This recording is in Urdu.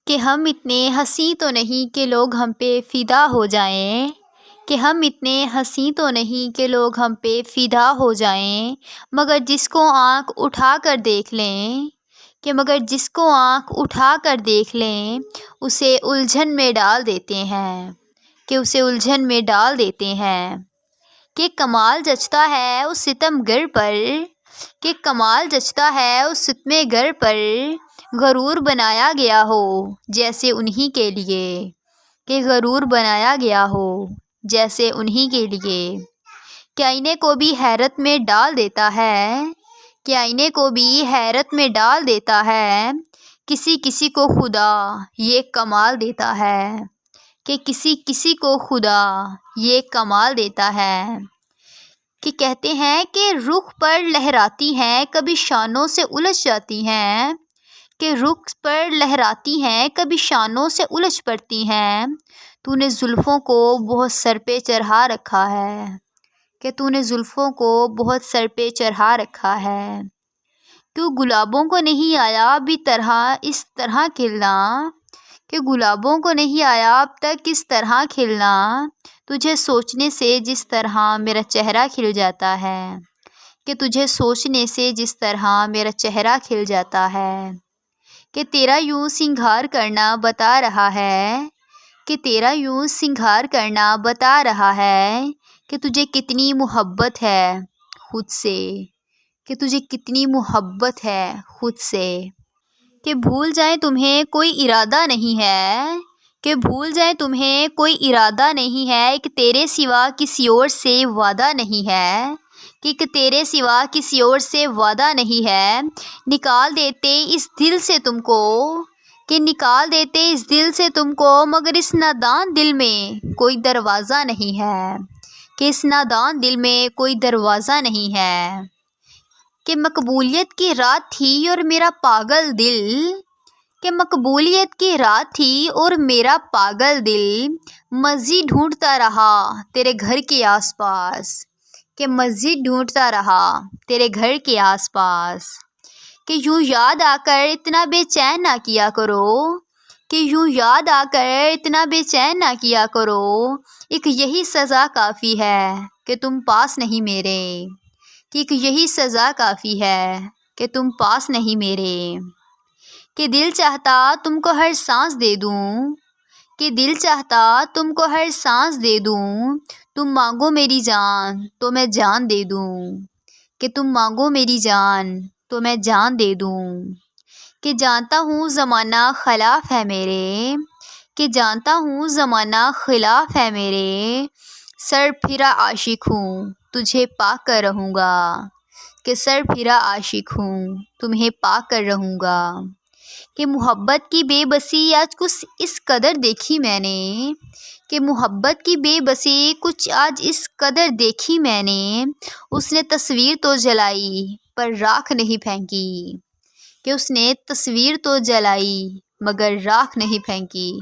کہ ہم اتنے حسین تو نہیں کہ لوگ ہم پہ فدا ہو جائیں، کہ ہم اتنے حسین تو نہیں کہ لوگ ہم پہ فدا ہو جائیں، مگر جس کو آنکھ اٹھا کر دیکھ لیں، کہ مگر جس کو آنکھ اٹھا کر دیکھ لیں اسے الجھن میں ڈال دیتے ہیں، کہ اسے الجھن میں ڈال دیتے ہیں۔ کہ کمال جچتا ہے اس ستم گر پر، کہ کمال جچتا ہے اس ستم گر پر، غرور بنایا گیا ہو جیسے انہی کے لیے، کہ غرور بنایا گیا ہو جیسے انہی کے لیے۔ کہ آئینے کو بھی حیرت میں ڈال دیتا ہے، کہ آئینے کو بھی حیرت میں ڈال دیتا ہے، کسی کسی کو خدا یہ کمال دیتا ہے، کہ کسی کسی کو خدا یہ کمال دیتا ہے۔ کہ کہتے ہیں کہ رخ پر لہراتی ہیں کبھی شانوں سے الجھ جاتی ہیں، کہ رخ پر لہراتی ہیں کبھی شانوں سے الجھ پڑتی ہیں، تو نے زلفوں کو بہت سر پہ چڑھا رکھا ہے، کہ تو نے زلفوں کو بہت سر پہ چڑھا رکھا ہے۔ کیوں گلابوں کو نہیں آیا ابھی اس طرح کھلنا، کہ گلابوں کو نہیں آیا اب تک اس طرح کھلنا، تجھے سوچنے سے جس طرح میرا چہرہ کھل جاتا ہے، کہ تجھے سوچنے سے جس طرح میرا چہرہ کھل جاتا ہے۔ کہ تیرا یوں سنگھار کرنا بتا رہا ہے، کہ تیرا یوں سنگھار کرنا بتا رہا ہے کہ تجھے کتنی محبت ہے خود سے، کہ تجھے کتنی محبت ہے خود سے۔ کہ بھول جائیں تمہیں کوئی ارادہ نہیں ہے، کہ بھول جائیں تمہیں کوئی ارادہ نہیں ہے، کہ تیرے سوا کسی اور سے وعدہ نہیں ہے، کہ تیرے سوا کسی اور سے وعدہ نہیں ہے، نکال دیتے اس دل سے تم کو، کہ نکال دیتے اس دل سے تم کو، مگر اس نادان دل میں کوئی دروازہ نہیں ہے، کہ اس نادان دل میں کوئی دروازہ نہیں ہے۔ کہ مقبولیت کی رات تھی اور میرا پاگل دل، کہ مقبولیت کی رات تھی اور میرا پاگل دل مسجد ڈھونڈتا رہا تیرے گھر کے آس پاس، کہ مسجد ڈھونڈتا رہا تیرے گھر کے آس پاس۔ کہ یوں یاد آ کر اتنا بے چین نہ کیا کرو، کہ یوں یاد آ کر اتنا بے چین نہ کیا کرو، ایک یہی سزا کافی ہے کہ تم پاس نہیں میرے، کہ ایک یہی سزا کافی ہے کہ تم پاس نہیں میرے۔ کہ دل چاہتا تم کو ہر سانس دے دوں، کہ دل چاہتا تم کو ہر سانس دے دوں، تم مانگو میری جان تو میں جان دے دوں، کہ تم مانگو میری جان تو میں جان دے دوں۔ کہ جانتا ہوں زمانہ خلاف ہے میرے، کہ جانتا ہوں زمانہ خلاف ہے میرے، سر پھرا عاشق ہوں تجھے پا کر رہوں گا، کہ سر پھرا عاشق ہوں تمہیں پا کر رہوں گا۔ کہ محبت کی بے بسی آج کچھ اس قدر دیکھی میں نے، کہ محبت کی بے بسی کچھ آج اس قدر دیکھی میں نے، اس نے تصویر تو جلائی پر راکھ نہیں پھینکی، کہ اس نے تصویر تو جلائی مگر راکھ نہیں پھینکی۔